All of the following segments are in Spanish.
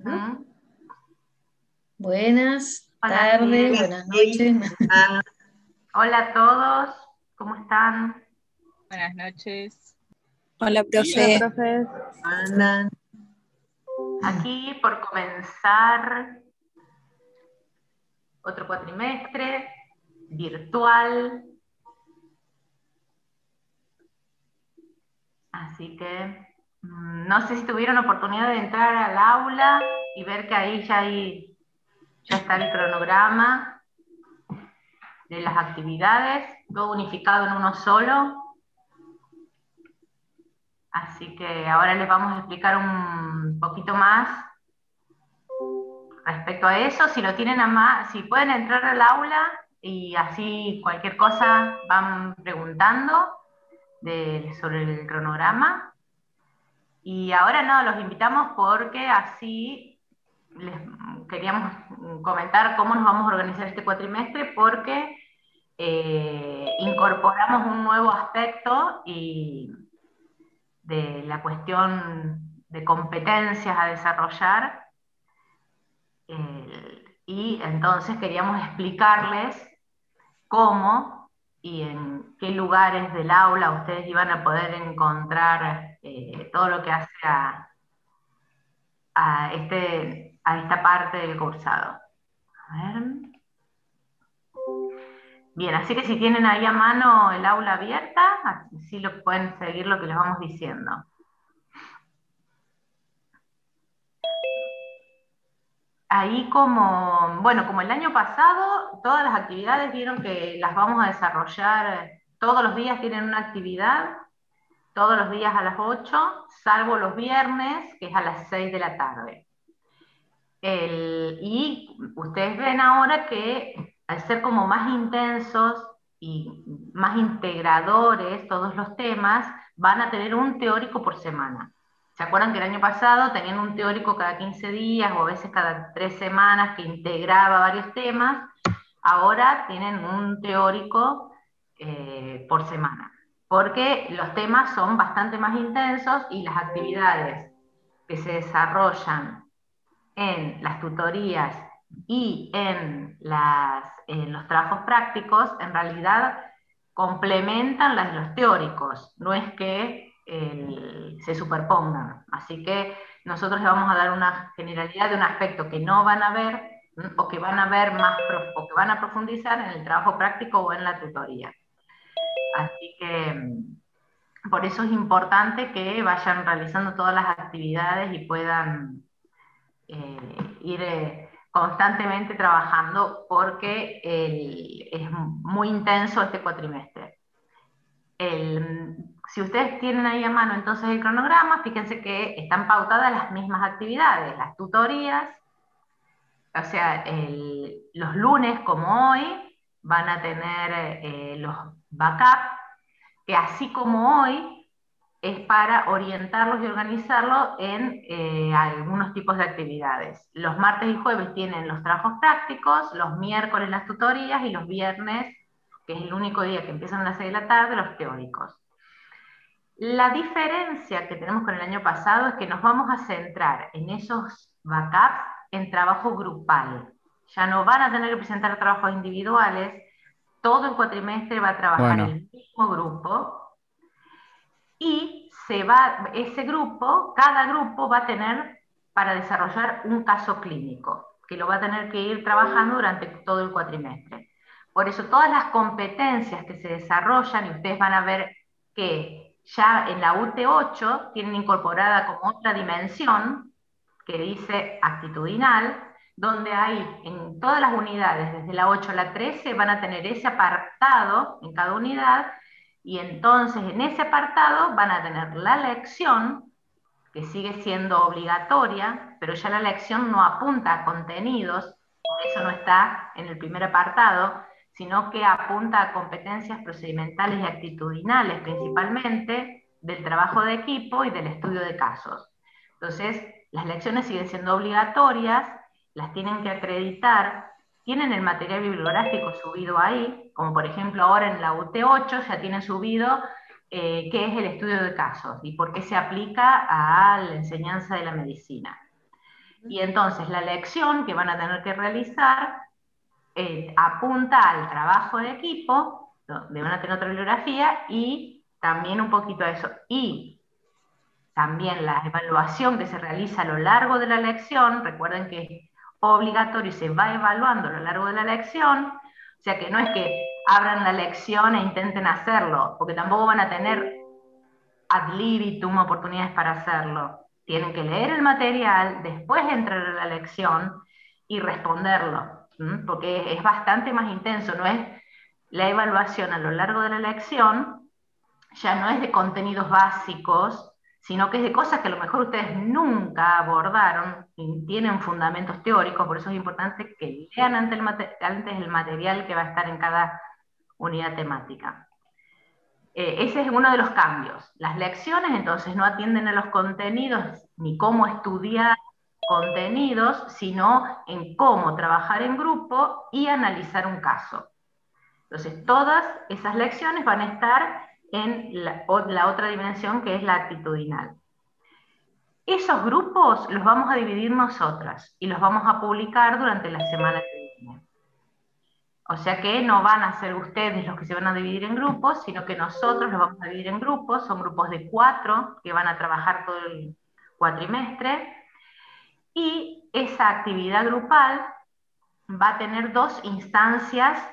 Ujú. Buenas Hola, tardes, Ciel. buenas noches. Hola a todos, ¿cómo están? Buenas noches. Hola, Hola, profe. profe. Andan. Aquí por comenzar otro cuatrimestre virtual. Así que no sé si tuvieron oportunidad de entrar al aula y ver que ahí ya está el cronograma de las actividades, todo unificado en uno solo. Así que ahora les vamos a explicar un poquito más respecto a eso. Si lo tienen si pueden entrar al aula y así cualquier cosa van preguntando sobre el cronograma. Y ahora no, los invitamos porque así les queríamos comentar cómo nos vamos a organizar este cuatrimestre, porque incorporamos un nuevo aspecto de la cuestión de competencias a desarrollar, y entonces queríamos explicarles cómo y en qué lugares del aula ustedes iban a poder encontrar todo lo que hace a esta parte del cursado. A ver. Bien, así que si tienen ahí a mano el aula abierta, así lo pueden seguir lo que les vamos diciendo. Ahí como el año pasado, todas las actividades vieron que las vamos a desarrollar, todos los días tienen una actividad, todos los días a las 8, salvo los viernes, que es a las 6 de la tarde. Y ustedes ven ahora que al ser como más intensos y más integradores todos los temas, van a tener un teórico por semana. ¿Se acuerdan que el año pasado tenían un teórico cada 15 días o a veces cada 3 semanas que integraba varios temas? Ahora tienen un teórico por semana, porque los temas son bastante más intensos y las actividades que se desarrollan en las tutorías y en los trabajos prácticos, en realidad complementan las de los teóricos, no es que se superpongan. Así que nosotros le vamos a dar una generalidad de un aspecto que no van a ver, o que van a ver más, o que van a profundizar en el trabajo práctico o en la tutoría. Así que por eso es importante que vayan realizando todas las actividades y puedan ir constantemente trabajando, porque es muy intenso este cuatrimestre. Si ustedes tienen ahí a mano entonces el cronograma, fíjense que están pautadas las mismas actividades, las tutorías, o sea, los lunes como hoy van a tener los backup, que así como hoy es para orientarlos y organizarlos en algunos tipos de actividades. Los martes y jueves tienen los trabajos prácticos, los miércoles las tutorías y los viernes, que es el único día que empiezan a las 6 de la tarde, los teóricos. La diferencia que tenemos con el año pasado es que nos vamos a centrar en esos backups en trabajo grupal. Ya no van a tener que presentar trabajos individuales, todo el cuatrimestre va a trabajar el mismo grupo, y ese grupo, cada grupo va a tener para desarrollar un caso clínico, que lo va a tener que ir trabajando durante todo el cuatrimestre. Por eso todas las competencias que se desarrollan, y ustedes van a ver que ya en la UT8 tienen incorporada como otra dimensión, que dice actitudinal, donde hay en todas las unidades, desde la 8 a la 13, van a tener ese apartado en cada unidad, y entonces en ese apartado van a tener la lección, que sigue siendo obligatoria, pero ya la lección no apunta a contenidos, por eso no está en el primer apartado, sino que apunta a competencias procedimentales y actitudinales, principalmente del trabajo de equipo y del estudio de casos. Entonces, las lecciones siguen siendo obligatorias, las tienen que acreditar, tienen el material bibliográfico subido ahí, como por ejemplo ahora en la UT8 ya tienen subido qué es el estudio de casos y por qué se aplica a la enseñanza de la medicina. Y entonces la lección que van a tener que realizar apunta al trabajo de equipo, donde van a tener otra bibliografía, y también un poquito a eso. Y también la evaluación que se realiza a lo largo de la lección, recuerden que es obligatorio y se va evaluando a lo largo de la lección, o sea que no es que abran la lección e intenten hacerlo, porque tampoco van a tener ad libitum oportunidades para hacerlo. Tienen que leer el material, después entrar a la lección y responderlo, porque es bastante más intenso, no es la evaluación a lo largo de la lección, ya no es de contenidos básicos, sino que es de cosas que a lo mejor ustedes nunca abordaron y tienen fundamentos teóricos, por eso es importante que lean antes el material que va a estar en cada unidad temática. Ese es uno de los cambios. Las lecciones entonces no atienden a los contenidos ni cómo estudiar contenidos, sino en cómo trabajar en grupo y analizar un caso. Entonces, todas esas lecciones van a estar en la otra dimensión, que es la actitudinal. Esos grupos los vamos a dividir nosotras y los vamos a publicar durante la semana que viene. O sea que no van a ser ustedes los que se van a dividir en grupos, sino que nosotros los vamos a dividir en grupos. Son grupos de 4 que van a trabajar todo el cuatrimestre. Y esa actividad grupal va a tener 2 instancias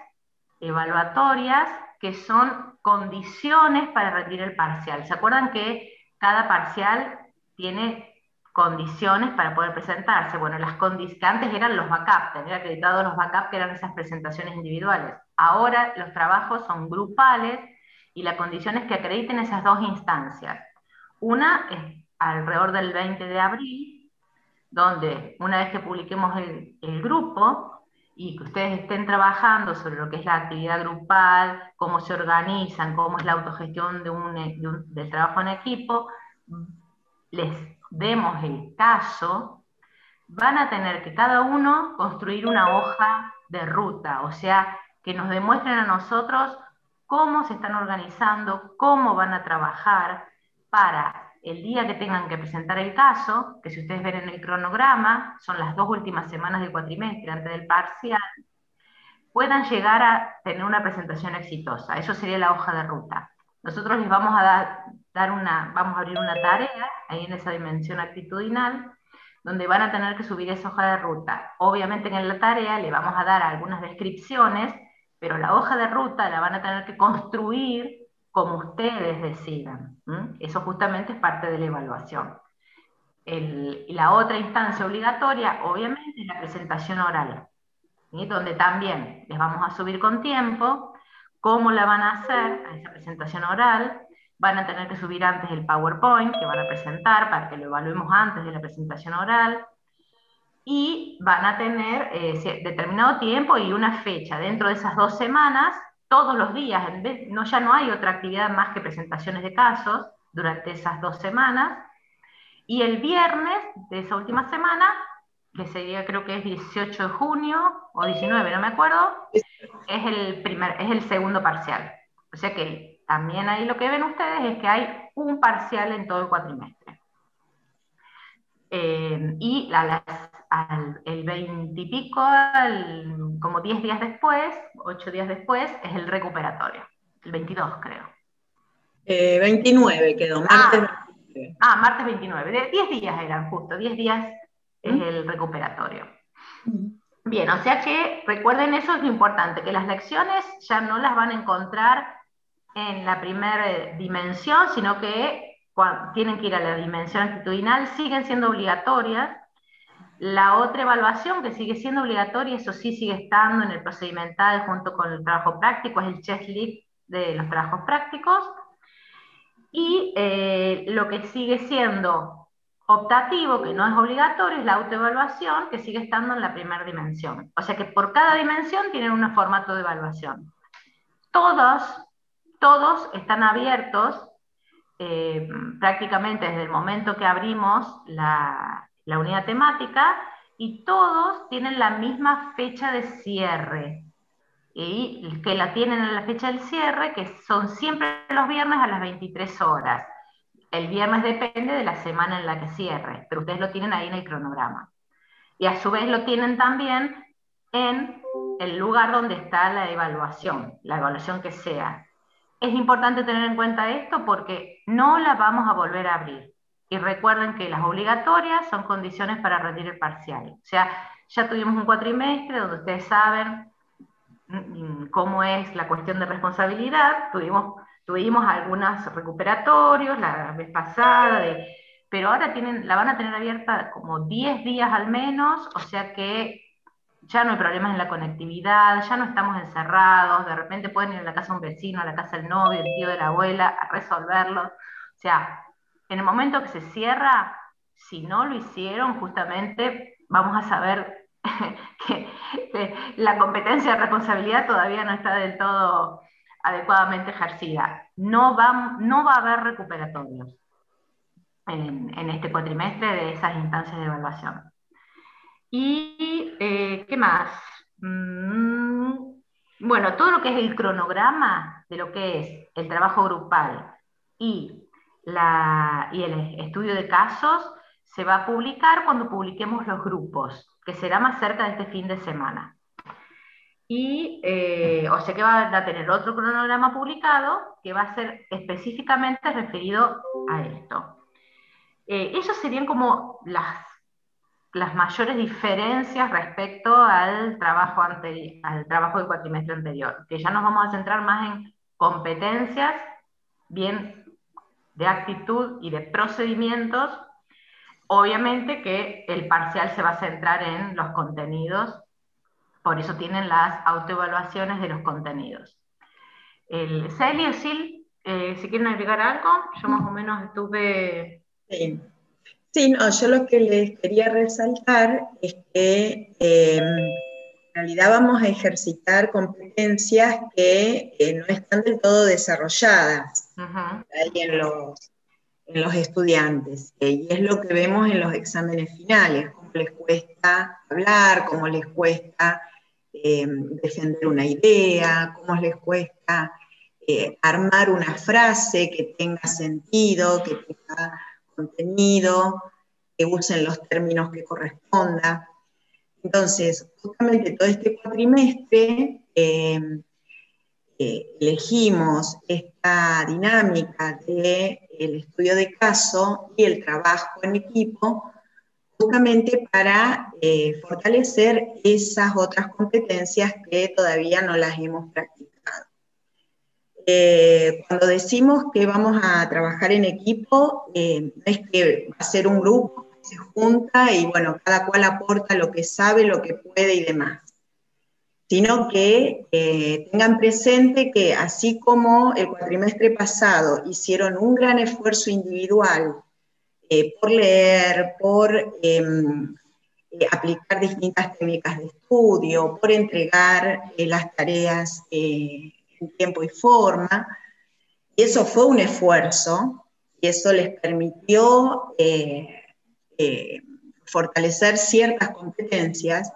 evaluatorias que son condiciones para rendir el parcial. ¿Se acuerdan que cada parcial tiene condiciones para poder presentarse? Bueno, las condiciones que antes eran los backup, tener acreditados los backup, que eran esas presentaciones individuales. Ahora los trabajos son grupales y la condición es que acrediten esas 2 instancias. Una es alrededor del 20 de abril, donde una vez que publiquemos el grupo, y que ustedes estén trabajando sobre lo que es la actividad grupal, cómo se organizan, cómo es la autogestión del trabajo en equipo, les demos el caso, van a tener que cada uno construir una hoja de ruta, o sea, que nos demuestren a nosotros cómo se están organizando, cómo van a trabajar para el día que tengan que presentar el caso, que si ustedes ven en el cronograma, son las 2 últimas semanas del cuatrimestre antes del parcial, puedan llegar a tener una presentación exitosa. Eso sería la hoja de ruta. Nosotros les vamos a vamos a abrir una tarea ahí en esa dimensión actitudinal, donde van a tener que subir esa hoja de ruta. Obviamente en la tarea le vamos a dar algunas descripciones, pero la hoja de ruta la van a tener que construir como ustedes decidan. Eso justamente es parte de la evaluación. La otra instancia obligatoria, obviamente, es la presentación oral, donde también les vamos a subir con tiempo cómo la van a hacer a esa presentación oral. Van a tener que subir antes el PowerPoint que van a presentar para que lo evaluemos antes de la presentación oral, y van a tener determinado tiempo y una fecha dentro de esas 2 semanas, todos los días. Ya no hay otra actividad más que presentaciones de casos durante esas 2 semanas, y el viernes de esa última semana, que sería, creo que es 18 de junio o 19, no me acuerdo, es el segundo parcial. O sea que también ahí lo que ven ustedes es que hay un parcial en todo el cuatrimestre. Y el 20 y pico, como 10 días después, 8 días después, es el recuperatorio. El 22, creo. 29 quedó, martes 29. Martes 29. 10 días eran, justo, 10 días es el recuperatorio. Bien, o sea que recuerden, eso es lo importante, que las lecciones ya no las van a encontrar en la primera dimensión, sino que cuando tienen que ir a la dimensión actitudinal, siguen siendo obligatorias. La otra evaluación que sigue siendo obligatoria, eso sí sigue estando en el procedimental junto con el trabajo práctico, es el checklist de los trabajos prácticos. Y lo que sigue siendo optativo, que no es obligatorio, es la autoevaluación, que sigue estando en la primera dimensión. O sea que por cada dimensión tienen un formato de evaluación. Todos están abiertos prácticamente desde el momento que abrimos la unidad temática, y todos tienen la misma fecha de cierre, y que la tienen en la fecha del cierre, que son siempre los viernes a las 23 horas. El viernes depende de la semana en la que cierre, pero ustedes lo tienen ahí en el cronograma. y a su vez lo tienen también en el lugar donde está la evaluación que sea. Es importante tener en cuenta esto porque no la vamos a volver a abrir. Y recuerden que las obligatorias son condiciones para rendir el parcial. O sea, ya tuvimos un cuatrimestre donde ustedes saben cómo es la cuestión de responsabilidad, tuvimos algunos recuperatorios la vez pasada, pero ahora la van a tener abierta como 10 días al menos, o sea que ya no hay problemas en la conectividad, ya no estamos encerrados, de repente pueden ir a la casa de un vecino, a la casa del novio, el tío de la abuela, a resolverlo. O sea, en el momento que se cierra, si no lo hicieron, justamente vamos a saber que la competencia de responsabilidad todavía no está del todo adecuadamente ejercida. No va a haber recuperatorios en este cuatrimestre de esas instancias de evaluación. ¿Y qué más? Bueno, todo lo que es el cronograma de lo que es el trabajo grupal y el estudio de casos se va a publicar cuando publiquemos los grupos, que será más cerca de este fin de semana. Y, o sea que van a tener otro cronograma publicado que va a ser específicamente referido a esto. Esas serían como las mayores diferencias respecto al trabajo del cuatrimestre anterior, que ya nos vamos a centrar más en competencias, bien de actitud y de procedimientos. Obviamente que el parcial se va a centrar en los contenidos, por eso tienen las autoevaluaciones de los contenidos. Celi o Sil, si quieren agregar algo, yo más o menos estuve... Sí. Sí, no, yo lo que les quería resaltar es que en realidad vamos a ejercitar competencias que no están del todo desarrolladas ahí en los estudiantes, y es lo que vemos en los exámenes finales, cómo les cuesta hablar, cómo les cuesta defender una idea, cómo les cuesta armar una frase que tenga sentido, que tenga contenido, que usen los términos que correspondan. Entonces, justamente todo este cuatrimestre elegimos esta dinámica del estudio de caso y el trabajo en equipo justamente para fortalecer esas otras competencias que todavía no las hemos practicado. Cuando decimos que vamos a trabajar en equipo, no es que va a ser un grupo que se junta y bueno, cada cual aporta lo que sabe, lo que puede y demás, sino que tengan presente que así como el cuatrimestre pasado hicieron un gran esfuerzo individual por leer, por aplicar distintas técnicas de estudio, por entregar las tareas en tiempo y forma, y eso fue un esfuerzo, y eso les permitió fortalecer ciertas competencias.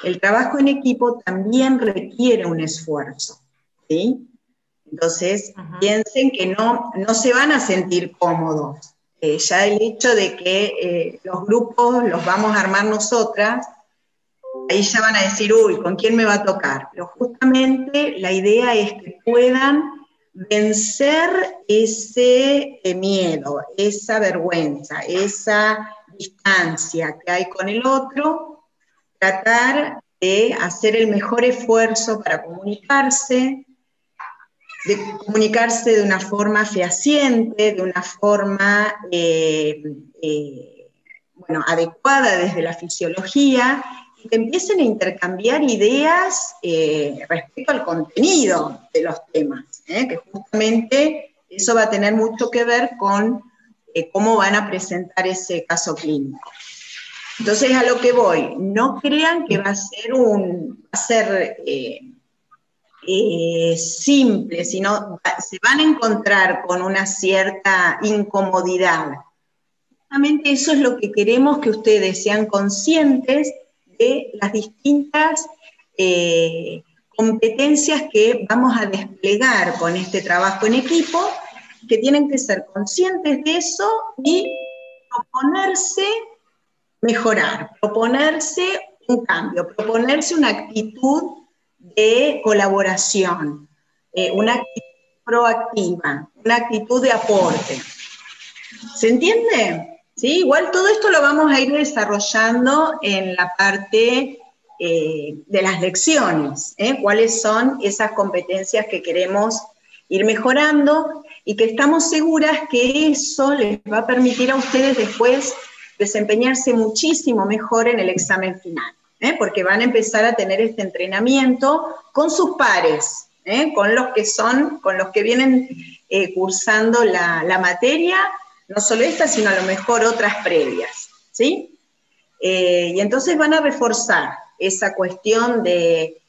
El trabajo en equipo también requiere un esfuerzo, ¿sí? Entonces, piensen que no se van a sentir cómodos. Ya el hecho de que los grupos los vamos a armar nosotras, ahí ya van a decir, uy, ¿con quién me va a tocar? Pero justamente la idea es que puedan vencer ese miedo, esa vergüenza, esa distancia que hay con el otro, tratar de hacer el mejor esfuerzo para comunicarse, de una forma fehaciente, de una forma adecuada desde la fisiología, y que empiecen a intercambiar ideas respecto al contenido de los temas, que justamente eso va a tener mucho que ver con cómo van a presentar ese caso clínico. Entonces, a lo que voy, no crean que va a ser simple, sino se van a encontrar con una cierta incomodidad. Justamente eso es lo que queremos, que ustedes sean conscientes de las distintas competencias que vamos a desplegar con este trabajo en equipo, que tienen que ser conscientes de eso y proponerse mejorar, proponerse un cambio, proponerse una actitud de colaboración, una actitud proactiva, una actitud de aporte. ¿Se entiende? ¿Sí? Igual todo esto lo vamos a ir desarrollando en la parte de las lecciones, cuáles son esas competencias que queremos ir mejorando y que estamos seguras que eso les va a permitir a ustedes después desempeñarse muchísimo mejor en el examen final, porque van a empezar a tener este entrenamiento con sus pares, con los que vienen cursando la materia, no solo esta, sino a lo mejor otras previas, ¿sí? Y entonces van a reforzar esa cuestión de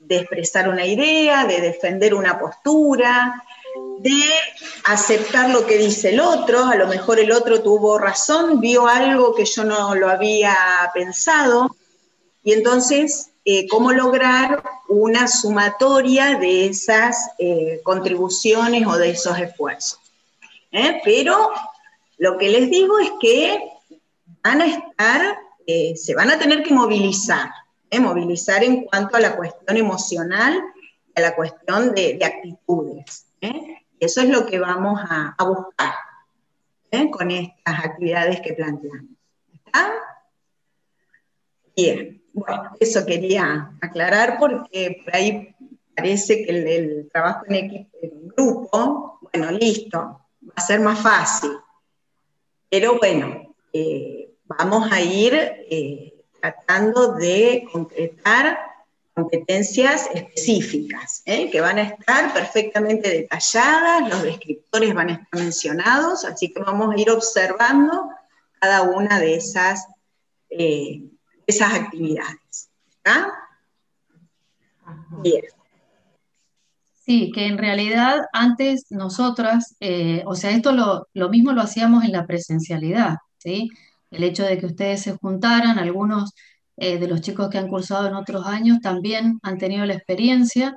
expresar una idea, de defender una postura, de aceptar lo que dice el otro. A lo mejor el otro tuvo razón, vio algo que yo no lo había pensado, y entonces cómo lograr una sumatoria de esas contribuciones o de esos esfuerzos. Pero lo que les digo es que van a estar, se van a tener que movilizar, movilizar en cuanto a la cuestión emocional y a la cuestión de actitudes. Eso es lo que vamos a buscar con estas actividades que planteamos. ¿Está? Bien, bueno, eso quería aclarar porque por ahí parece que el trabajo en equipo, en grupo, bueno, listo, va a ser más fácil. Pero bueno, vamos a ir tratando de concretar competencias específicas, que van a estar perfectamente detalladas, los descriptores van a estar mencionados, así que vamos a ir observando cada una de esas actividades. ¿Está? Bien. Sí, que en realidad antes nosotras, o sea, esto lo mismo lo hacíamos en la presencialidad, ¿sí? El hecho de que ustedes se juntaran, algunos de los chicos que han cursado en otros años también han tenido la experiencia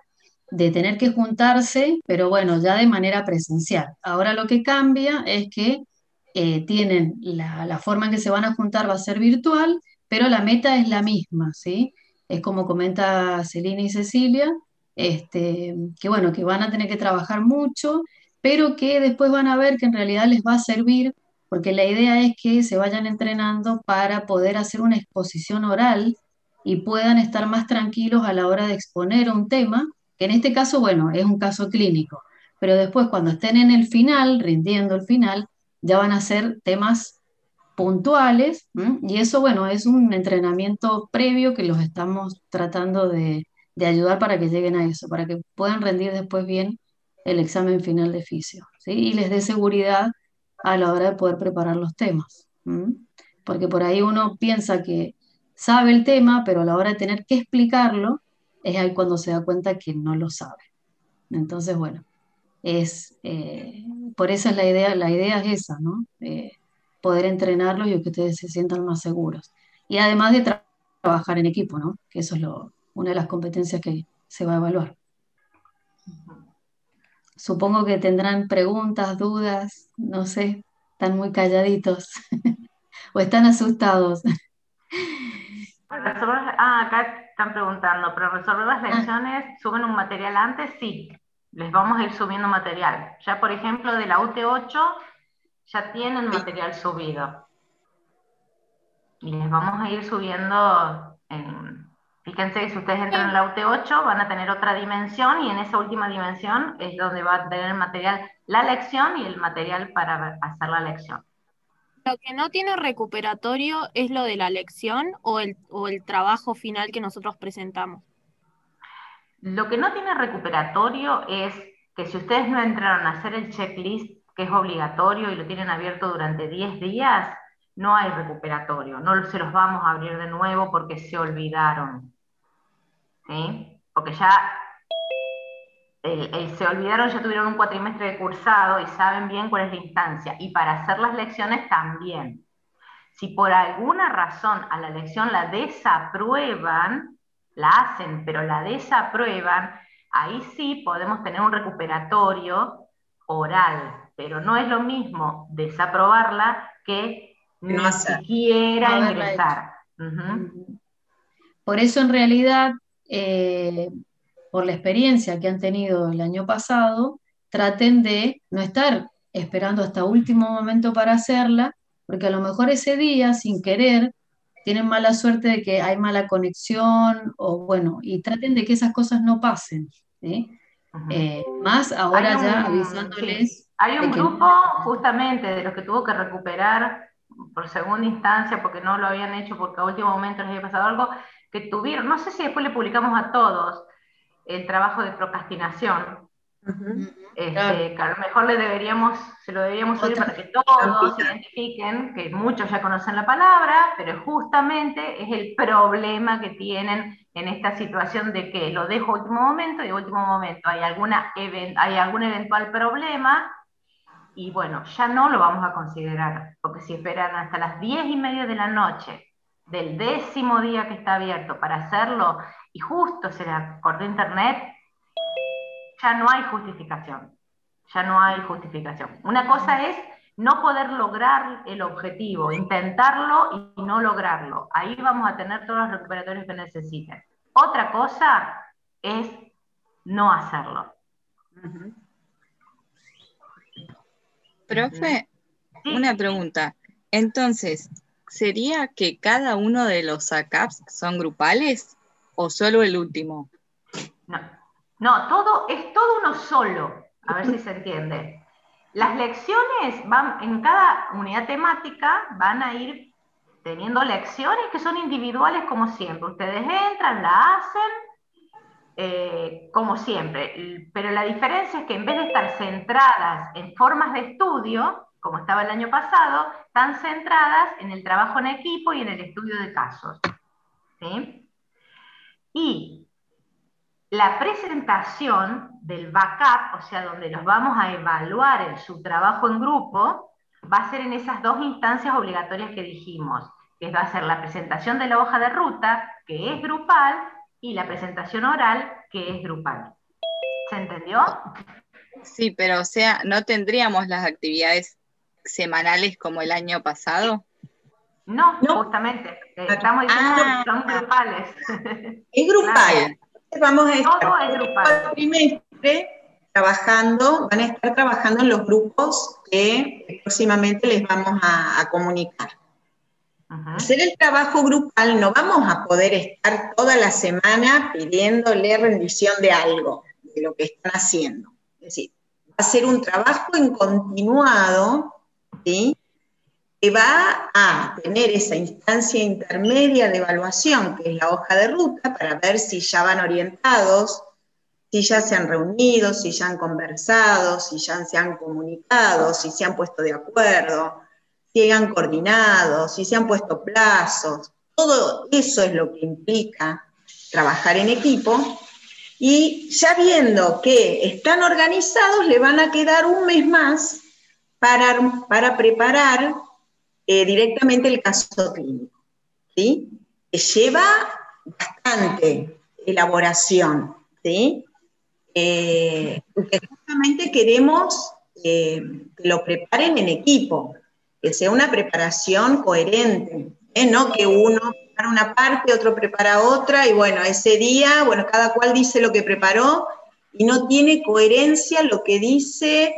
de tener que juntarse, pero bueno, ya de manera presencial. Ahora lo que cambia es que tienen la forma en que se van a juntar va a ser virtual, pero la meta es la misma, ¿sí? Es como comenta Celina y Cecilia, que bueno, que van a tener que trabajar mucho, pero que después van a ver que en realidad les va a servir, porque la idea es que se vayan entrenando para poder hacer una exposición oral y puedan estar más tranquilos a la hora de exponer un tema, que en este caso, bueno, es un caso clínico, pero después cuando estén en el final, rindiendo el final, ya van a ser temas puntuales, ¿m? Y eso, bueno, es un entrenamiento previo que los estamos tratando de ayudar para que lleguen a eso, para que puedan rendir después bien el examen final de fisio, ¿sí? Y les dé seguridad a la hora de poder preparar los temas, ¿m? Porque por ahí uno piensa que sabe el tema, pero a la hora de tener que explicarlo, es ahí cuando se da cuenta que no lo sabe. Entonces, bueno, por eso es la idea es esa, ¿no? Poder entrenarlos y que ustedes se sientan más seguros. Y además de trabajar en equipo, ¿no? Que eso es una de las competencias que se va a evaluar. Supongo que tendrán preguntas, dudas, no sé, están muy calladitos o están asustados. Acá están preguntando, ¿pero resolver las lecciones suben un material antes? Sí, les vamos a ir subiendo material. Ya, por ejemplo, de la UT8 ya tienen material subido. Y les vamos a ir subiendo, fíjense que si ustedes entran en la UT8 van a tener otra dimensión y en esa última dimensión es donde va a tener el material, la lección y el material para hacer la lección. Lo que no tiene recuperatorio es lo de la lección o el trabajo final que nosotros presentamos. Lo que no tiene recuperatorio es que si ustedes no entraron a hacer el checklist, que es obligatorio y lo tienen abierto durante 10 días, no hay recuperatorio, no se los vamos a abrir de nuevo porque se olvidaron. ¿Sí? Porque ya se olvidaron, ya tuvieron un cuatrimestre de cursado y saben bien cuál es la instancia. Y para hacer las lecciones también. Si por alguna razón a la lección la desaprueban, la hacen, pero la desaprueban, ahí sí podemos tener un recuperatorio oral, pero no es lo mismo desaprobarla que No ni hacer. siquiera No haberla hecho. ingresar. Ujú. Por eso en realidad, por la experiencia que han tenido el año pasado, traten de no estar esperando hasta último momento para hacerla, porque a lo mejor ese día, sin querer, tienen mala suerte de que hay mala conexión, o bueno, y traten de que esas cosas no pasen, ¿sí? Ujú. Más Hay ahora ya sí, avisándoles hay de un que no. grupo justamente de los que tuvo que recuperar por segunda instancia porque no lo habían hecho porque a último momento les había pasado algo, que tuvieron, no sé si después le publicamos a todos el trabajo de procrastinación, Ujú. Claro, que a lo mejor se lo deberíamos subir otra para que todos Campita. identifiquen, que muchos ya conocen la palabra, pero justamente es el problema que tienen en esta situación de que lo dejo a último momento y a último momento hay algún eventual problema y bueno, ya no lo vamos a considerar, porque si esperan hasta las 10:30 de la noche del 10.º día que está abierto para hacerlo y justo se le cortó internet, ya no hay justificación. Ya no hay justificación. Una cosa es no poder lograr el objetivo, intentarlo y no lograrlo. Ahí vamos a tener todos los recuperatorios que necesiten. Otra cosa es no hacerlo. Ujú. Profe, una Sí, pregunta. Entonces, ¿sería que cada uno de los ACAPs son grupales o solo el último? no, no, es todo uno solo, a ver si se entiende. Las lecciones van, en cada unidad temática van a ir teniendo lecciones que son individuales como siempre. Ustedes entran, la hacen, como siempre, pero la diferencia es que en vez de estar centradas en formas de estudio, como estaba el año pasado, están centradas en el trabajo en equipo y en el estudio de casos. ¿Sí? Y la presentación del backup, o sea, donde los vamos a evaluar en su trabajo en grupo, va a ser en esas dos instancias obligatorias que dijimos, que va a ser la presentación de la hoja de ruta, que es grupal, y la presentación oral, que es grupal. ¿Se entendió? Sí, pero o sea, ¿no tendríamos las actividades semanales como el año pasado? No, No, justamente, claro, estamos diciendo que Ah, son grupales. es Claro, grupal. Entonces vamos a estar todo es todo el grupal. cuatrimestre trabajando, van a estar trabajando en los grupos que próximamente les vamos a comunicar. Hacer el trabajo grupal no vamos a poder estar toda la semana pidiéndole rendición de algo, de lo que están haciendo. Es decir, va a ser un trabajo en continuado, ¿sí? Que va a tener esa instancia intermedia de evaluación, que es la hoja de ruta, para ver si ya van orientados, si ya se han reunido, si ya han conversado, si ya se han comunicado, si se han puesto de acuerdo, si han coordinado, si se han puesto plazos. Todo eso es lo que implica trabajar en equipo. Y ya viendo que están organizados, le van a quedar un mes más para preparar directamente el caso clínico, ¿sí? Que lleva bastante elaboración, ¿sí? Porque justamente queremos que lo preparen en equipo, que sea una preparación coherente, no que uno prepara una parte, otro prepara otra, y bueno, ese día, bueno, cada cual dice lo que preparó, y no tiene coherencia lo que dice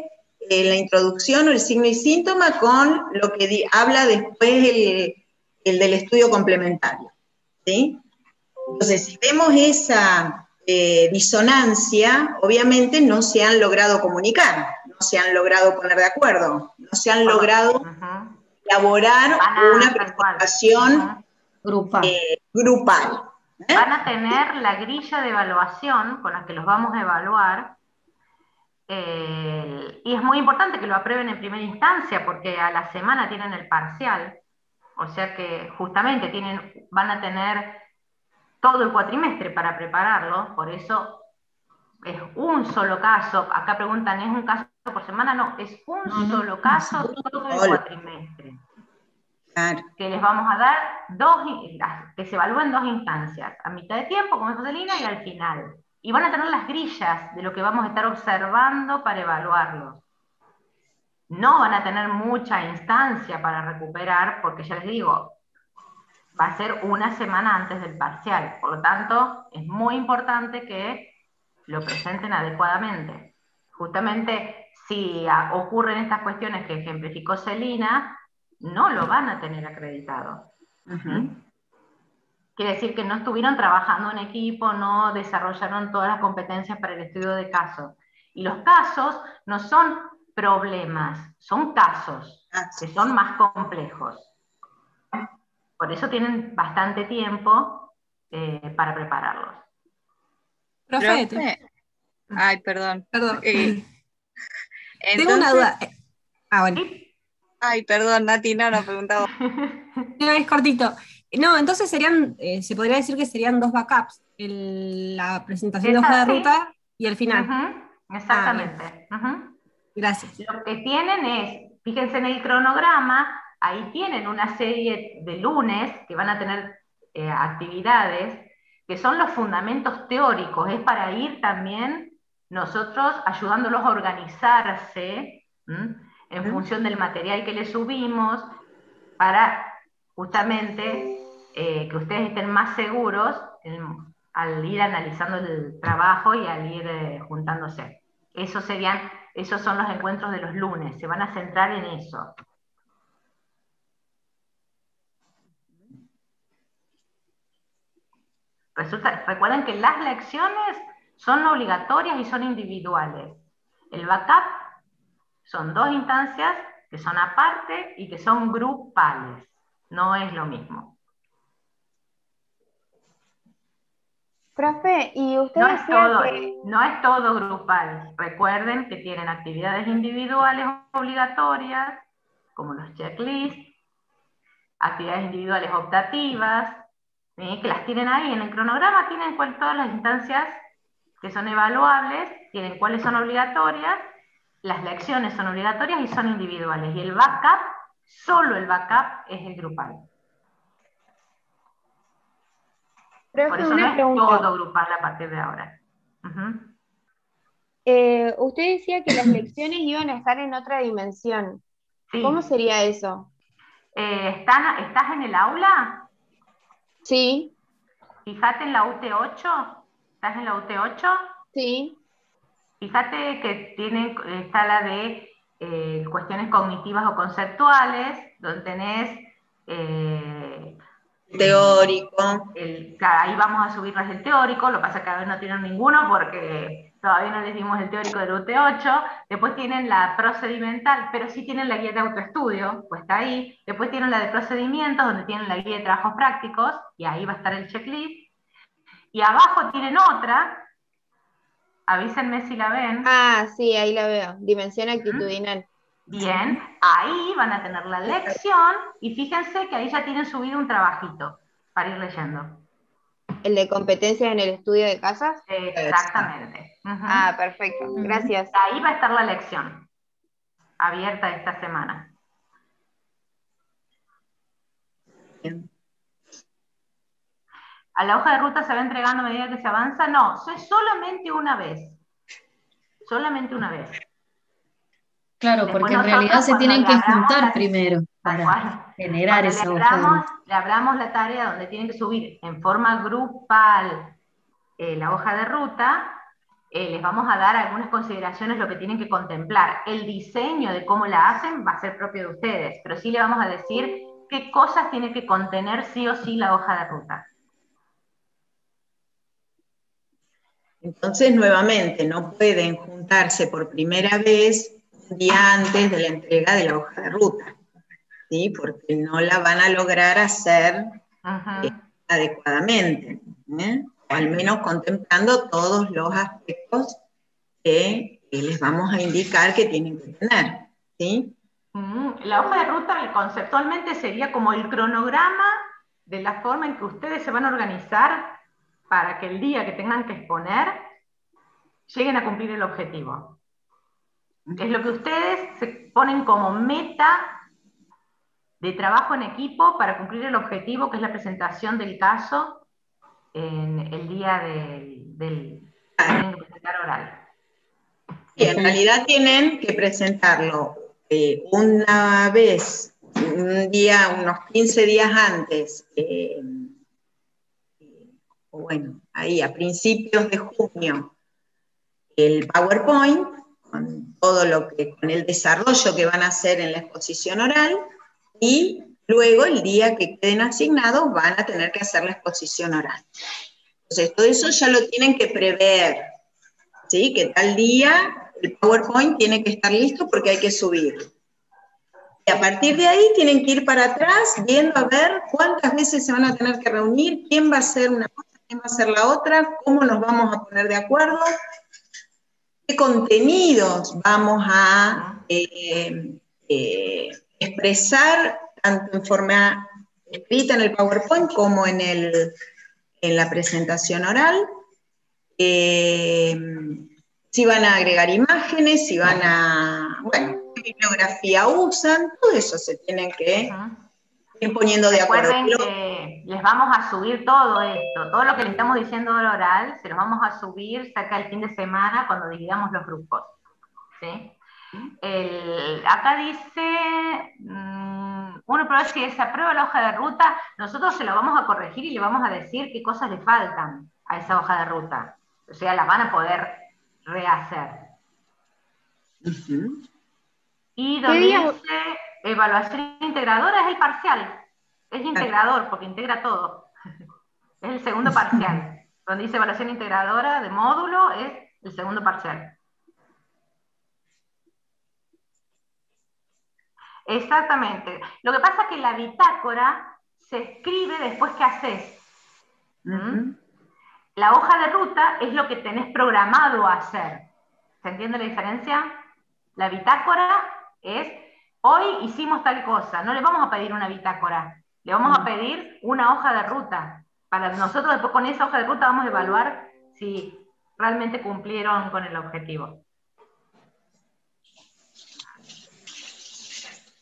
la introducción o el signo y síntoma con lo que habla después el del estudio complementario, ¿sí? Entonces, si vemos esa disonancia, obviamente no se han logrado comunicar, no se han logrado poner de acuerdo, no se han logrado elaborar una Tal cual. presentación grupal. grupal. Van a tener la grilla de evaluación con la que los vamos a evaluar, y es muy importante que lo aprueben en primera instancia porque a la semana tienen el parcial, o sea que justamente van a tener todo el cuatrimestre para prepararlo, por eso es un solo caso. Acá preguntan, ¿es un caso por semana? No, es un No, no, solo caso todo el Solo, cuatrimestre, claro. que les vamos a dar que se evalúen en dos instancias, a mitad de tiempo, como dijo Celina, y al final. Y van a tener las grillas de lo que vamos a estar observando para evaluarlos. no van a tener mucha instancia para recuperar, porque ya les digo, va a ser una semana antes del parcial. Por lo tanto, es muy importante que lo presenten adecuadamente. Justamente si ocurren estas cuestiones que ejemplificó Celina, no lo van a tener acreditado. ¿Sí? Quiere decir que no estuvieron trabajando en equipo, no desarrollaron todas las competencias para el estudio de casos. Y los casos no son problemas, son casos que son más complejos. Por eso tienen bastante tiempo para prepararlos. Profe. Ay, perdón. Perdón. Tengo una duda. Bueno. Ay, perdón, Nati, no preguntaba. No, es cortito. No, entonces serían, se podría decir que serían 2 backups, la presentación de hoja de ruta y el final. Exactamente. Gracias. Lo que tienen es, fíjense en el cronograma, ahí tienen una serie de lunes que van a tener actividades que son los fundamentos teóricos, es para ir también nosotros ayudándolos a organizarse en función del material que les subimos, para justamente que ustedes estén más seguros al ir analizando el trabajo y al ir juntándose. Esos son los encuentros de los lunes, se van a centrar en eso. Recuerden que las lecciones son obligatorias y son individuales. El backup son 2 instancias que son aparte y que son grupales. No es lo mismo. Profe, y usted No es todo grupal. Recuerden que tienen actividades individuales obligatorias, como los checklists, actividades individuales optativas, que las tienen ahí en el cronograma, tienen todas las instancias que son evaluables, tienen cuáles son obligatorias, las lecciones son obligatorias y son individuales, y el backup, solo el backup es el grupal. Por eso no es todo grupal a partir de ahora. Usted decía que las lecciones iban a estar en otra dimensión. Sí. ¿Cómo sería eso? ¿Estás en el aula? Sí. Fíjate en la UT8. ¿Estás en la UT8? Sí. Fíjate que está la de cuestiones cognitivas o conceptuales, donde tenés teórico. Ahí vamos a subirles el teórico, lo que pasa es que a veces no tienen ninguno porque todavía no les dimos el teórico del UT8. Después tienen la procedimental, pero sí tienen la guía de autoestudio, pues está ahí. Después tienen la de procedimientos, donde tienen la guía de trabajos prácticos, y ahí va a estar el checklist. Y abajo tienen otra, avísenme si la ven. Ah, sí, ahí la veo, dimensión actitudinal. Bien, ahí van a tener la lección, y fíjense que ahí ya tienen subido un trabajito para ir leyendo. ¿El de competencias en el estudio de casas? Exactamente. Ah, perfecto, gracias. Ahí va a estar la lección, abierta esta semana. Bien. ¿A la hoja de ruta se va entregando a medida que se avanza? No, es solamente una vez. Solamente una vez. Claro, Después porque en realidad se tienen que juntar la, primero para generar esa hoja de ruta. Le hablamos la tarea donde tienen que subir en forma grupal la hoja de ruta, les vamos a dar algunas consideraciones, lo que tienen que contemplar. El diseño de cómo la hacen va a ser propio de ustedes, pero sí le vamos a decir qué cosas tiene que contener sí o sí la hoja de ruta. Entonces, nuevamente, no pueden juntarse por primera vez un día antes de la entrega de la hoja de ruta, ¿sí? Porque no la van a lograr hacer adecuadamente, o al menos contemplando todos los aspectos que les vamos a indicar que tienen que tener, ¿sí? La hoja de ruta conceptualmente sería como el cronograma de la forma en que ustedes se van a organizar para que el día que tengan que exponer lleguen a cumplir el objetivo. Es lo que ustedes se ponen como meta de trabajo en equipo para cumplir el objetivo, que es la presentación del caso en el día del presentar oral. Y en realidad tienen que presentarlo una vez, un día, unos 15 días antes, o bueno, ahí a principios de junio, el PowerPoint, con todo con el desarrollo que van a hacer en la exposición oral, y luego el día que queden asignados van a tener que hacer la exposición oral. Entonces, todo eso ya lo tienen que prever, ¿sí? Que tal día el PowerPoint tiene que estar listo porque hay que subirlo. Y a partir de ahí tienen que ir para atrás viendo a ver cuántas veces se van a tener que reunir, quién va a hacer una cosa, quién va a hacer la otra, cómo nos vamos a poner de acuerdo, qué contenidos vamos a expresar tanto en forma escrita en el PowerPoint como en la presentación oral. Si van a agregar imágenes, si van a, bueno, qué bibliografía usan, todo eso se tienen que ir poniendo de acuerdo. Recuerden que les vamos a subir todo esto, todo lo que le estamos diciendo al oral, se los vamos a subir cerca del fin de semana cuando dividamos los grupos, ¿sí? Acá dice, uno prueba si se aprueba la hoja de ruta, nosotros se la vamos a corregir y le vamos a decir qué cosas le faltan a esa hoja de ruta. O sea, la van a poder rehacer. Y donde dice evaluación integradora es el parcial. Es integrador porque integra todo. Es el segundo parcial. Donde dice evaluación integradora de módulo es el segundo parcial. Exactamente. Lo que pasa es que la bitácora se escribe después que haces. La hoja de ruta es lo que tenés programado a hacer. ¿Se entiende la diferencia? La bitácora es, hoy hicimos tal cosa, no le vamos a pedir una bitácora, le vamos a pedir una hoja de ruta. Para nosotros después con esa hoja de ruta vamos a evaluar si realmente cumplieron con el objetivo.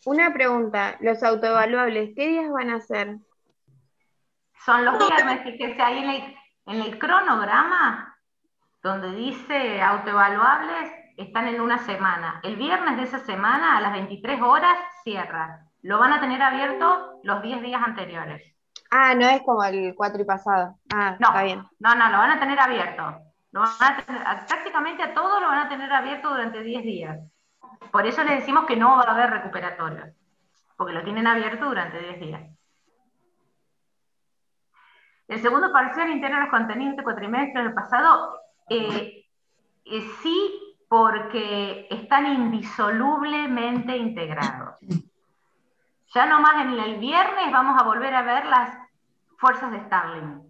Una pregunta, los autoevaluables, ¿qué días van a ser? Son los viernes, fíjese ahí en el cronograma, donde dice autoevaluables, están en una semana. El viernes de esa semana, a las 23 horas, cierra. Lo van a tener abierto los 10 días anteriores. Ah, no es como el 4 y pasado. Ah, no, está bien. No, lo van a tener abierto. Prácticamente a todos lo van a tener abierto durante 10 días. Por eso les decimos que no va a haber recuperatorio, porque lo tienen abierto durante 10 días. El segundo parcial integra los contenidos de cuatrimestre del pasado, sí, porque están indisolublemente integrados. Ya nomás en el viernes vamos a volver a ver las fuerzas de Starling.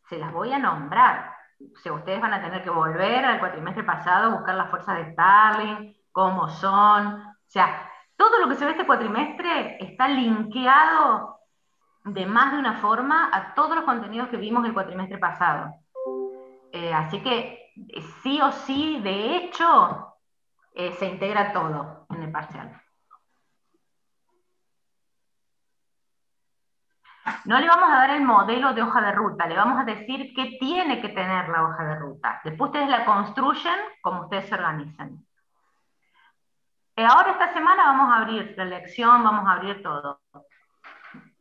Se las voy a nombrar. O sea, ustedes van a tener que volver al cuatrimestre pasado a buscar las fuerzas de Starling, cómo son. O sea, todo lo que se ve este cuatrimestre está linkeado de más de una forma a todos los contenidos que vimos el cuatrimestre pasado. Así que sí o sí, de hecho, se integra todo en el parcial. No le vamos a dar el modelo de hoja de ruta, le vamos a decir qué tiene que tener la hoja de ruta. Después ustedes la construyen como ustedes se organizan. Ahora esta semana vamos a abrir la lección, vamos a abrir todo.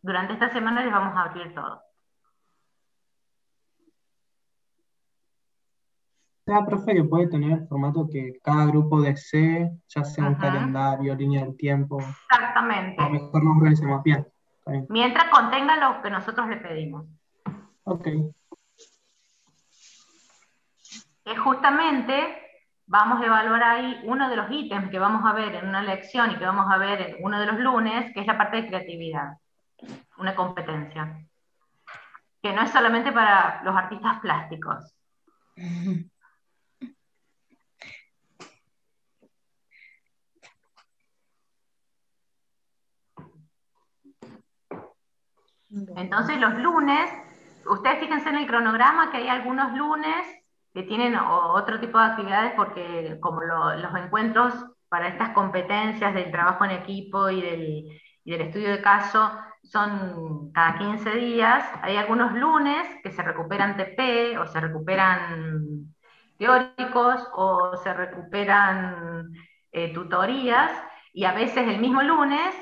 Durante esta semana les vamos a abrir todo. Profe, que puede tener formato que cada grupo desee, ya sea un calendario, línea del tiempo. Exactamente. A lo mejor nos organizamos bien. Mientras contenga lo que nosotros le pedimos. Ok. Justamente vamos a evaluar ahí uno de los ítems que vamos a ver en una lección y que vamos a ver en uno de los lunes, que es la parte de creatividad, una competencia, que no es solamente para los artistas plásticos. Entonces los lunes, ustedes fíjense en el cronograma que hay algunos lunes que tienen otro tipo de actividades porque como los encuentros para estas competencias del trabajo en equipo y del estudio de caso son cada 15 días, hay algunos lunes que se recuperan TP o se recuperan teóricos o se recuperan tutorías, Y a veces el mismo lunes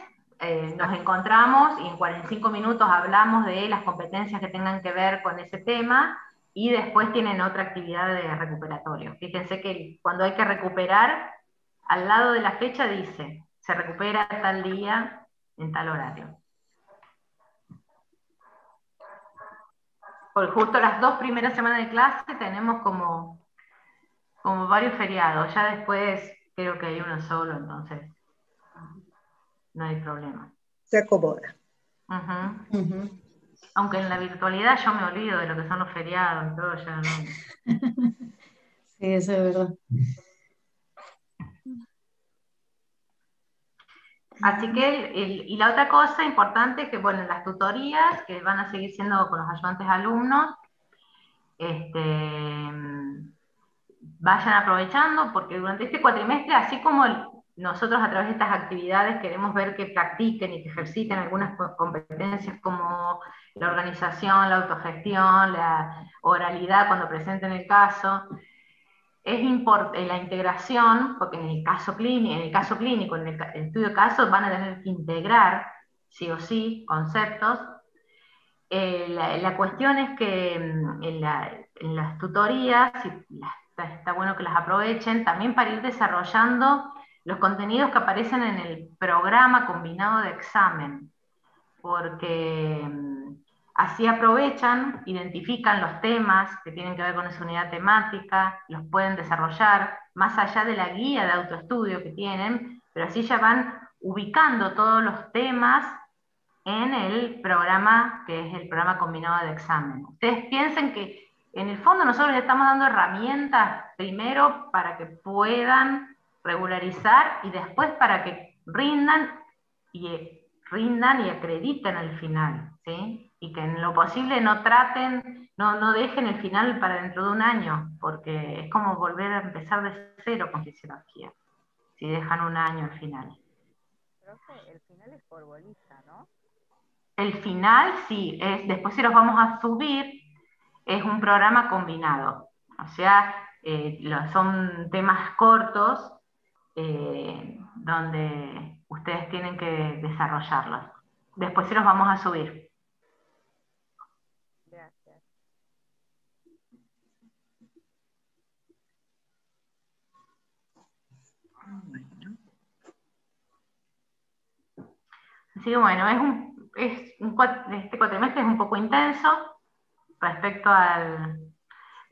nos encontramos y en 45 minutos hablamos de las competencias que tengan que ver con ese tema y después tienen otra actividad de recuperatorio. Fíjense que cuando hay que recuperar, al lado de la fecha dice, se recupera tal día en tal horario. Porque justo las 2 primeras semanas de clase tenemos como varios feriados, ya después creo que hay uno solo, entonces no hay problema. Se acomoda. Aunque en la virtualidad yo me olvido de lo que son los feriados, todo ya no. Sí, eso es verdad. Así que, y la otra cosa importante es que, bueno, las tutorías, que van a seguir siendo con los ayudantes alumnos, vayan aprovechando, porque durante este cuatrimestre, así como nosotros a través de estas actividades queremos ver que practiquen y que ejerciten algunas competencias como la organización, la autogestión, la oralidad cuando presenten el caso, es importante la integración, porque en el caso clínico, en el estudio de casos, van a tener que integrar, sí o sí, conceptos. La cuestión es que en las tutorías, está bueno que las aprovechen, también para ir desarrollando los contenidos que aparecen en el programa combinado de examen, porque así aprovechan, identifican los temas que tienen que ver con esa unidad temática, los pueden desarrollar más allá de la guía de autoestudio que tienen, pero así ya van ubicando todos los temas en el programa, que es el programa combinado de examen. Ustedes piensen que en el fondo nosotros les estamos dando herramientas primero para que puedan regularizar y después para que rindan y acrediten al final, ¿sí? Y que en lo posible no dejen el final para dentro de un año, porque es como volver a empezar de cero con fisiología, si dejan un año al final. Profe, el final es por bolilla, ¿no? El final, sí, después si los vamos a subir, es un programa combinado. O sea, son temas cortos donde ustedes tienen que desarrollarlos. Después sí los vamos a subir. Gracias. Así que bueno, este cuatrimestre es un poco intenso respecto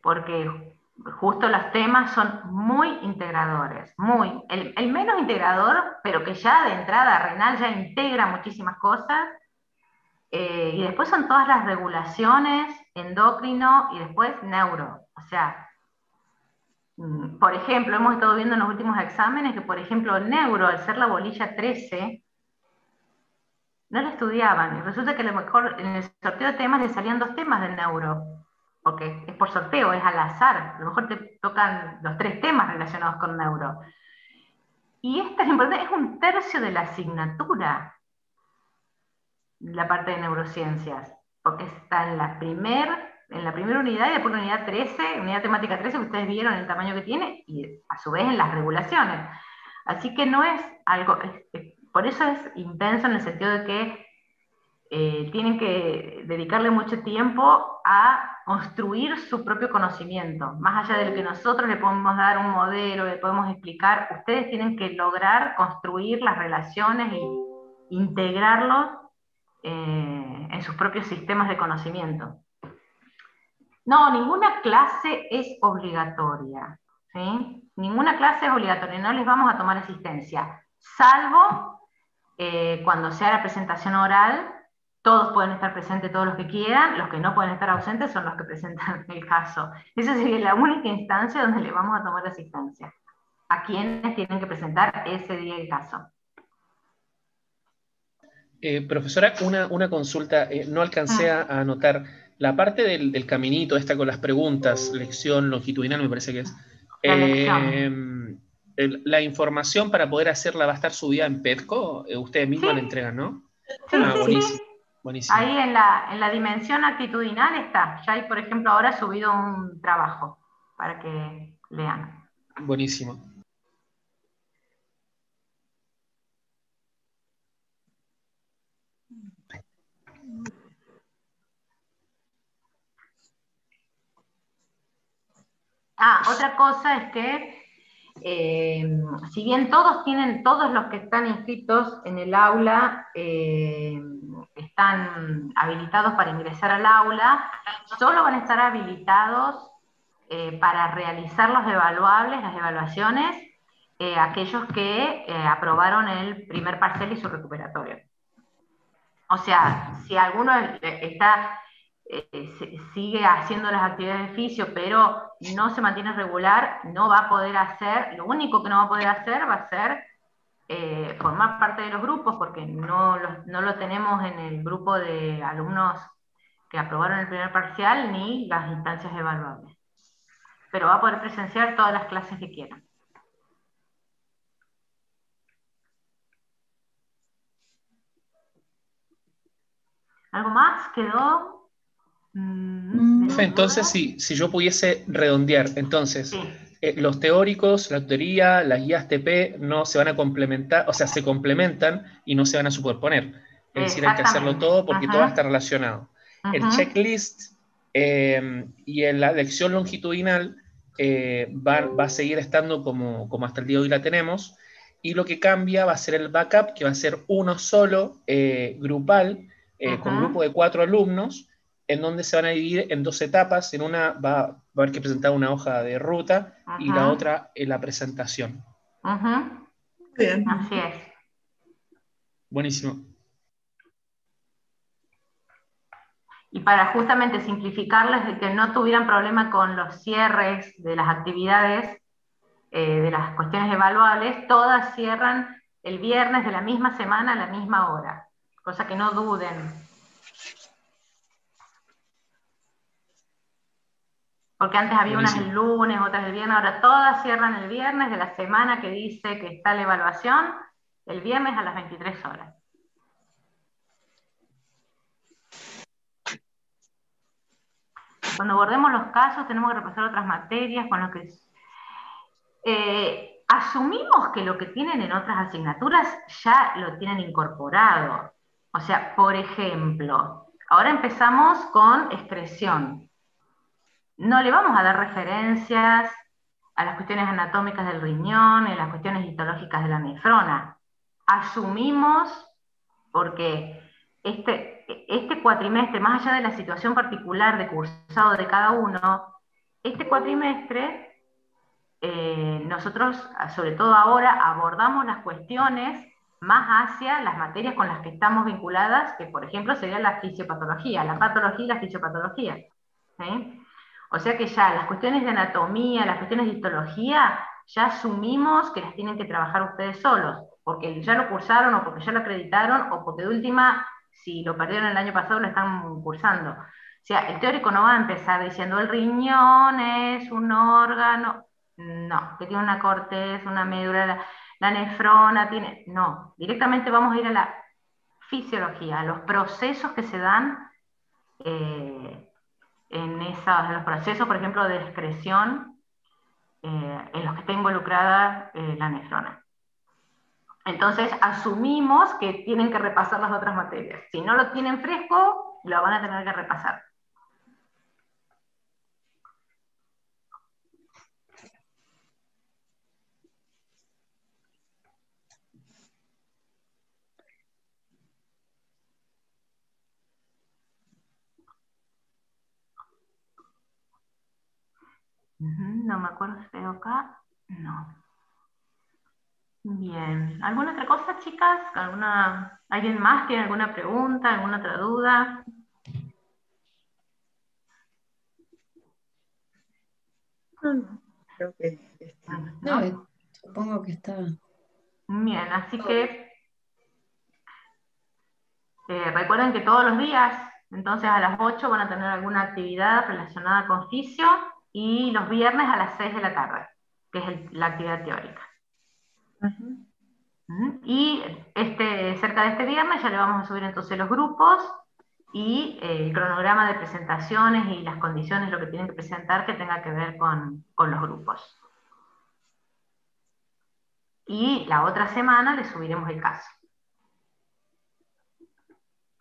porque justo los temas son muy integradores, el menos integrador, pero que ya de entrada renal ya integra muchísimas cosas, y después son todas las regulaciones, endocrino y después neuro. O sea, por ejemplo, hemos estado viendo en los últimos exámenes que, por ejemplo, neuro, al ser la bolilla 13, no lo estudiaban, y resulta que a lo mejor en el sorteo de temas le salían 2 temas de neuro, porque es por sorteo, es al azar, a lo mejor te tocan los 3 temas relacionados con neuro. Y esta es importante, es 1/3 de la asignatura, la parte de neurociencias, porque está en la primera unidad y después la unidad 13, unidad temática 13, que ustedes vieron el tamaño que tiene, y a su vez en las regulaciones. Así que no es algo, por eso es intenso en el sentido de que tienen que dedicarle mucho tiempo a construir su propio conocimiento. Más allá de lo que nosotros le podemos dar un modelo, le podemos explicar, ustedes tienen que lograr construir las relaciones y integrarlos en sus propios sistemas de conocimiento. No, ninguna clase es obligatoria, ¿sí? Ninguna clase es obligatoria, no les vamos a tomar asistencia, salvo cuando sea la presentación oral. Todos pueden estar presentes, todos los que quieran, los que no pueden estar ausentes son los que presentan el caso. Esa sería la única instancia donde le vamos a tomar asistencia, a quienes tienen que presentar ese día el caso. Profesora, una consulta, no alcancé a anotar la parte del caminito, esta con las preguntas, lección longitudinal me parece que es. La lección. La información para poder hacerla va a estar subida en Petco, ustedes mismos la entregan, ¿no? Sí, buenísimo, buenísimo. Ahí en la dimensión actitudinal está, ya hay por ejemplo ahora subido un trabajo para que lean. Buenísimo. Otra cosa es que, si bien todos los que están inscritos en el aula están habilitados para ingresar al aula, solo van a estar habilitados para realizar los evaluables, las evaluaciones, aquellos que aprobaron el primer parcial y su recuperatorio. O sea, si alguno sigue haciendo las actividades de fisio, pero no se mantiene regular, no va a poder hacer, lo único que no va a poder hacer va a ser formar parte de los grupos, porque no lo tenemos en el grupo de alumnos que aprobaron el primer parcial, ni las instancias evaluables. Pero va a poder presenciar todas las clases que quiera. ¿Algo más? ¿Quedó? Entonces, si yo pudiese redondear, entonces, los teóricos, la teoría, las guías TP no se van a complementar, o sea, se complementan y no se van a superponer. Es decir, hay que hacerlo todo porque todo está relacionado. El checklist y en la lección longitudinal va a seguir estando como hasta el día de hoy la tenemos, y lo que cambia va a ser el backup, que va a ser uno solo, grupal, con grupo de 4 alumnos, en donde se van a dividir en 2 etapas. En una va a haber que presentar una hoja de ruta y la otra en la presentación. Bien. Así es. Buenísimo. Y para justamente simplificarles, de que no tuvieran problema con los cierres de las actividades, de las cuestiones evaluables, todas cierran el viernes de la misma semana a la misma hora, cosa que no duden. Porque antes había unas el lunes, otras el viernes, ahora todas cierran el viernes de la semana que dice que está la evaluación, el viernes a las 23 horas. Cuando abordemos los casos tenemos que repasar otras materias con lo que... asumimos que lo que tienen en otras asignaturas ya lo tienen incorporado. O sea, por ejemplo, ahora empezamos con excreción. No le vamos a dar referencias a las cuestiones anatómicas del riñón, en las cuestiones histológicas de la nefrona. Asumimos, porque este cuatrimestre, más allá de la situación particular de cursado de cada uno, este cuatrimestre, nosotros, sobre todo ahora, abordamos las cuestiones más hacia las materias con las que estamos vinculadas, que por ejemplo sería la fisiopatología, la patología y la fisiopatología. ¿Sí? O sea que ya las cuestiones de anatomía, las cuestiones de histología, ya asumimos que las tienen que trabajar ustedes solos, porque ya lo cursaron, o porque ya lo acreditaron, o porque de última, si lo perdieron el año pasado, lo están cursando. O sea, el teórico no va a empezar diciendo el riñón es un órgano, no, que tiene una corteza, una médula, la nefrona tiene... No, directamente vamos a ir a la fisiología, a los procesos que se dan en los procesos, por ejemplo, de excreción en los que está involucrada la nefrona. Entonces, asumimos que tienen que repasar las otras materias. Si no lo tienen fresco, lo van a tener que repasar. No me acuerdo si veo acá. No. Bien. ¿Alguna otra cosa, chicas? ¿Alguien más tiene alguna pregunta, alguna otra duda? No, creo que está. No, supongo que está. Bien, así que recuerden que todos los días, entonces a las 8 van a tener alguna actividad relacionada con fisio, y los viernes a las 6 de la tarde, que es la actividad teórica. Y cerca de este viernes ya le vamos a subir entonces los grupos y el cronograma de presentaciones y las condiciones, lo que tienen que presentar que tenga que ver con los grupos. Y la otra semana le subiremos el caso.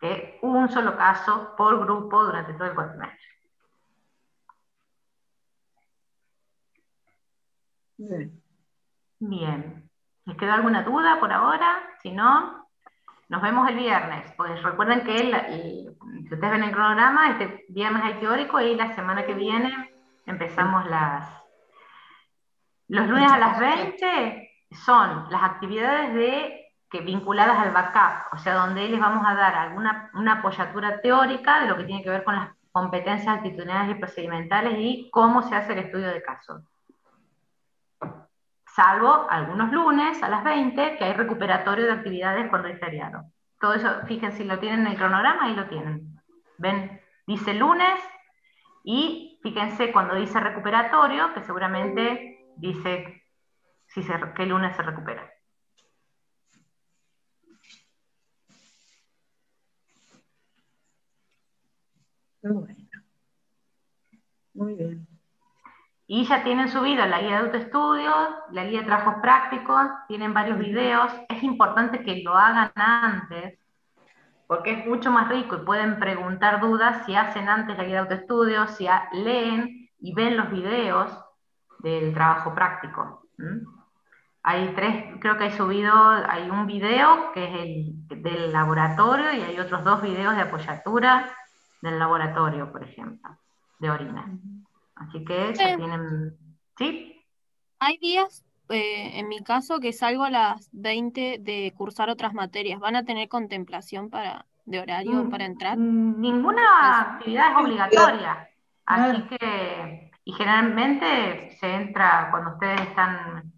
que un solo caso por grupo durante todo el cuatrimestre. Bien. ¿Les quedó alguna duda por ahora? Si no, nos vemos el viernes. Pues recuerden que si ustedes ven el cronograma, este viernes hay teórico y la semana que viene empezamos los lunes a las 20 son las actividades vinculadas al backup, o sea, donde les vamos a dar una apoyatura teórica de lo que tiene que ver con las competencias actitudinales y procedimentales y cómo se hace el estudio de casos. Salvo algunos lunes a las 20, que hay recuperatorio de actividades cuando hay feriado. Todo eso, fíjense, si lo tienen en el cronograma, ahí lo tienen. Ven, dice lunes, y fíjense cuando dice recuperatorio, que seguramente dice qué lunes se recupera. Bueno. Muy bien. Y ya tienen subido la guía de autoestudio, la guía de trabajos prácticos, tienen varios videos. Es importante que lo hagan antes, porque es mucho más rico y pueden preguntar dudas si hacen antes la guía de autoestudio, si leen y ven los videos del trabajo práctico. Hay creo que hay un video que es el del laboratorio y hay otros 2 videos de apoyatura del laboratorio, por ejemplo, de orina. Así que ya tienen... ¿Sí? Hay días, en mi caso, que salgo a las 20 de cursar otras materias. ¿Van a tener contemplación de horario para entrar? Ninguna actividad es obligatoria. Así que, y generalmente se entra cuando ustedes entran.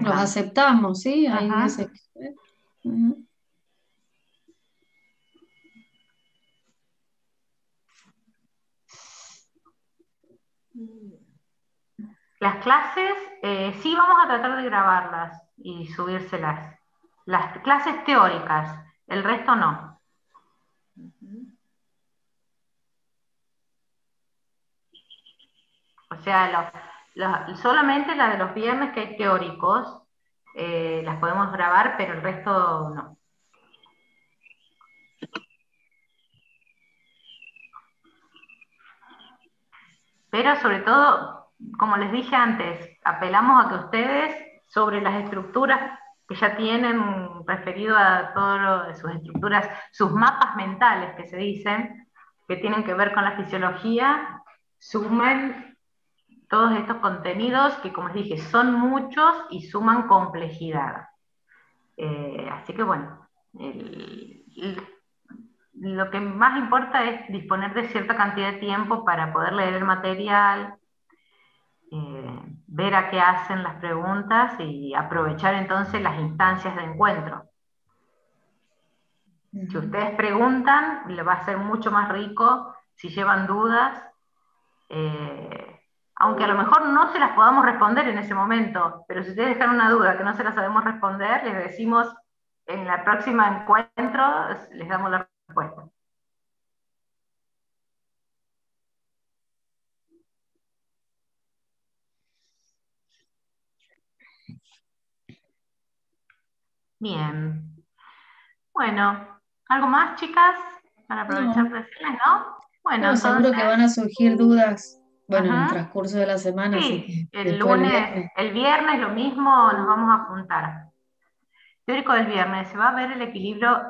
Los aceptamos, ¿sí? Hay veces que... Las clases, sí vamos a tratar de grabarlas y subírselas. Las clases teóricas, el resto no. O sea, solamente las de los viernes que hay teóricos, las podemos grabar, pero el resto no. Pero sobre todo, como les dije antes, apelamos a que ustedes, sobre las estructuras que ya tienen referido a todas sus estructuras, sus mapas mentales que se dicen, que tienen que ver con la fisiología, sumen todos estos contenidos que, como les dije, son muchos y suman complejidad. Así que bueno, lo que más importa es disponer de cierta cantidad de tiempo para poder leer el material, ver a qué hacen las preguntas y aprovechar entonces las instancias de encuentro. Si ustedes preguntan, le va a ser mucho más rico si llevan dudas, aunque a lo mejor no se las podamos responder en ese momento, pero si ustedes dejan una duda que no se la sabemos responder, les decimos en la próxima encuentro, les damos la respuesta. Bien. Bueno, ¿algo más, chicas? Para aprovechar de decirles, ¿no? Bueno, no, entonces... seguro que van a surgir dudas, bueno, en el transcurso de la semana, sí, así que el lunes, el viernes lo mismo, nos vamos a juntar. Teórico del viernes, se va a ver el equilibrio...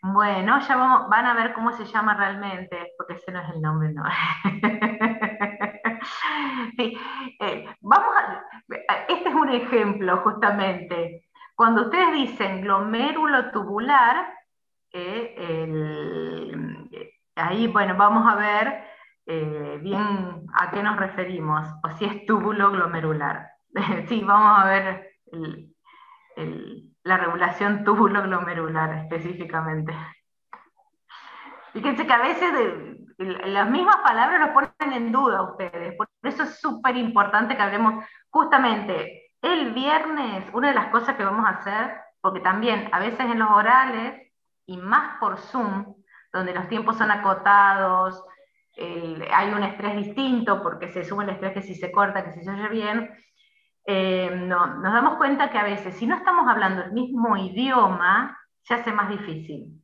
bueno, ya van a ver cómo se llama realmente, porque ese no es el nombre, no. Sí, este es un ejemplo, justamente. Cuando ustedes dicen glomérulo tubular, ahí, bueno, vamos a ver bien a qué nos referimos, o si es túbulo glomerular. Sí, vamos a ver la regulación túbulo glomerular específicamente. Fíjense que a veces las mismas palabras los ponen en duda ustedes, por eso es súper importante que hablemos justamente el viernes. Una de las cosas que vamos a hacer, porque también a veces en los orales, y más por Zoom, donde los tiempos son acotados, hay un estrés distinto, porque se sube el estrés que si se corta, que si se oye bien, nos damos cuenta que a veces, si no estamos hablando el mismo idioma, se hace más difícil.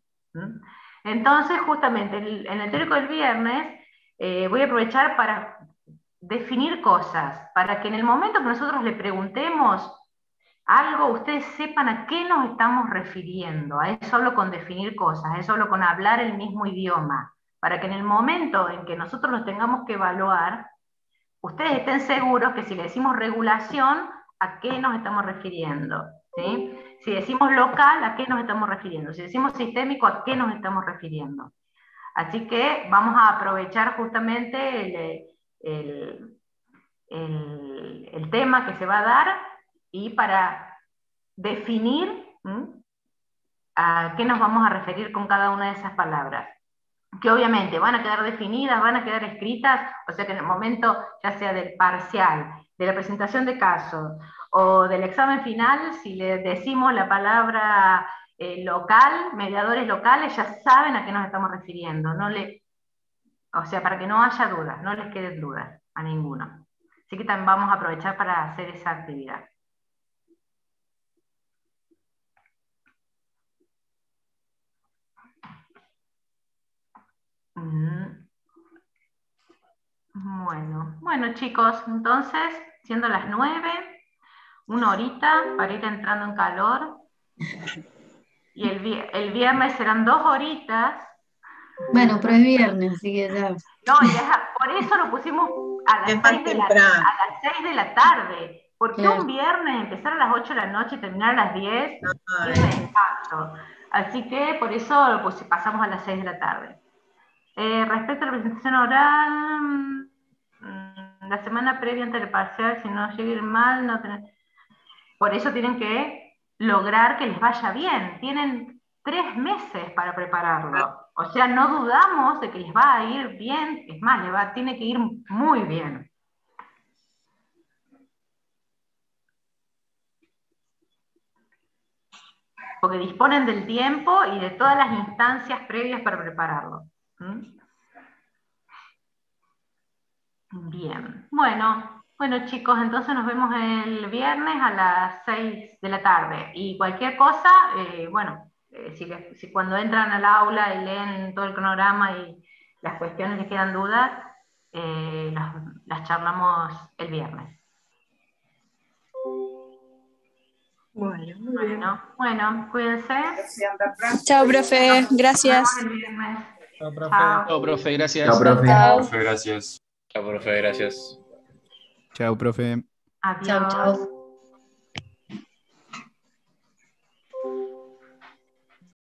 Entonces, justamente, en el teórico del viernes, voy a aprovechar para definir cosas, para que en el momento que nosotros le preguntemos algo, ustedes sepan a qué nos estamos refiriendo. A eso hablo con definir cosas, a eso hablo con hablar el mismo idioma, para que en el momento en que nosotros los tengamos que evaluar, ustedes estén seguros que si le decimos regulación, ¿a qué nos estamos refiriendo? ¿Sí? Si decimos local, ¿a qué nos estamos refiriendo? Si decimos sistémico, ¿a qué nos estamos refiriendo? Así que vamos a aprovechar justamente el tema que se va a dar y para definir a qué nos vamos a referir con cada una de esas palabras, que obviamente van a quedar definidas, van a quedar escritas, o sea que en el momento ya sea del parcial, de la presentación de casos o del examen final, si le decimos la palabra local, mediadores locales, ya saben a qué nos estamos refiriendo, o sea, para que no haya dudas, no les queden dudas a ninguno. Así que también vamos a aprovechar para hacer esa actividad. Bueno chicos, entonces, siendo las 9, una horita para ir entrando en calor, y el viernes serán 2 horitas. Bueno, pero es viernes, así que ya. No, por eso lo pusimos a las 6 de la tarde, porque claro, un viernes empezar a las 8 de la noche y terminar a las 10 es un impacto. Así que por eso lo pasamos a las 6 de la tarde. Respecto a la presentación oral, la semana previa antes del parcial, si no llega mal, no tenés... Por eso tienen que lograr que les vaya bien. Tienen 3 meses para prepararlo. O sea, no dudamos de que les va a ir bien. Es más, tiene que ir muy bien. Porque disponen del tiempo y de todas las instancias previas para prepararlo. Bien. Bueno chicos, entonces nos vemos el viernes a las 6 de la tarde. Y cualquier cosa, si cuando entran al aula y leen todo el cronograma y las cuestiones les quedan dudas, las charlamos el viernes. Bueno, cuídense. Chao, profe, gracias. Chao, profe, gracias. Chao, profe. Chao. Profe, gracias. Chao, profe, gracias. Chao, profe. Adiós. Chao.